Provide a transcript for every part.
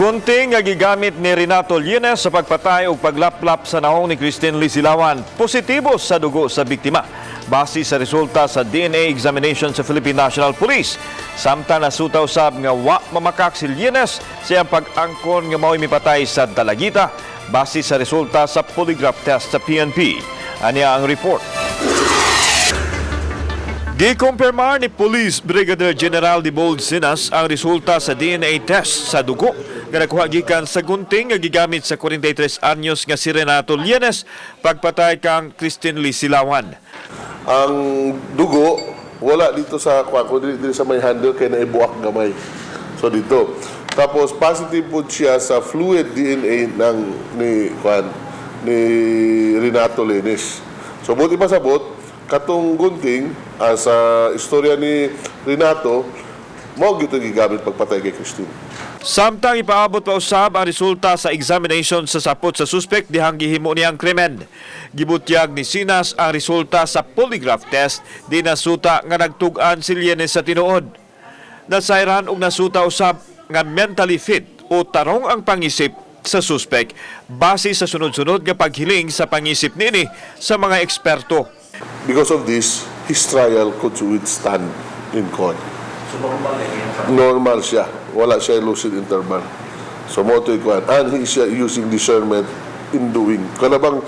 Gunting nga gigamit ni Renato Llenes sa pagpatay o paglaplap sa naong ni Christine Lisilawan positibo sa dugo sa biktima base sa resulta sa DNA examination sa Philippine National Police. Samtang nasuta usab nga wa mamakak si Llenes sa pag-angkon nga mao'y mipatay sa dalagita base sa resulta sa polygraph test sa PNP. Aniya ang report. Gikumpirmar ni Police Brigadier General Dibold Sinas ang resulta sa DNA test sa dugo nga nakuha gikan sa gunting nga gigamit sa 43 anyos nga si Renato Llenes pagpatay kang Christine Lisilawan. Ang dugo wala dito sa dito sa may handle kay naibuak gamay. So dito. Tapos positive po siya sa fluid DNA ni Renato Llenes. So buti pasabot katong gunting sa istorya ni Renato mo gito gigamit pagpatay kay Christine. Samtang ipaabot pa usab ang resulta sa examination sa sapot sa suspect dihang gihimo niyang krimen. Gibutyag ni Sinas ang resulta sa polygraph test di nasuta nga nagtug-an si Llenes sa tinuod. Nasayran og nasuta usab nga mentally fit o tarong ang pangisip sa suspect base sa sunod-sunod nga paghiling sa pangisip nini sa mga eksperto. Because of this, his trial could withstand in court. Normal siya. Wala siya lucid interval. So, mo ito ikuan. And he is using discernment in doing. Kaya bang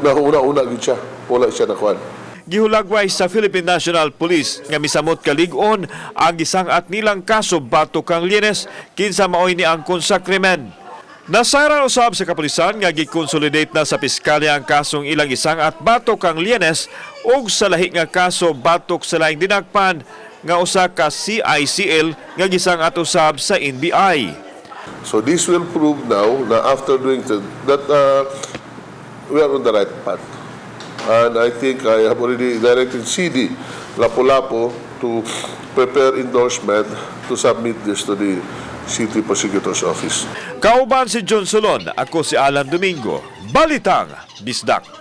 nauna-una siya. Wala siya nakuan. Gihulagway sa Philippine National Police nga misamot kalig-on ang gisangat nilang kaso batok kang Llenes kinsa maoy ni angkon sa krimen. Nasayran usab sa kapulisan nga gi-consolidate na sa piskalya ang kasong ilang gisangat batok kang Llenes ug sa lahi nga kaso batok sa laing dinagpan nga usa ka CICL nga gisangat usab sa NBI. So this will prove now na after doing that we are on the right path. And I think I have already directed CD Lapu-Lapu to prepare endorsement to submit this to the City Prosecutor's Office. Kauban si John Solon, ako si Alan Domingo. Balitang Bisdak.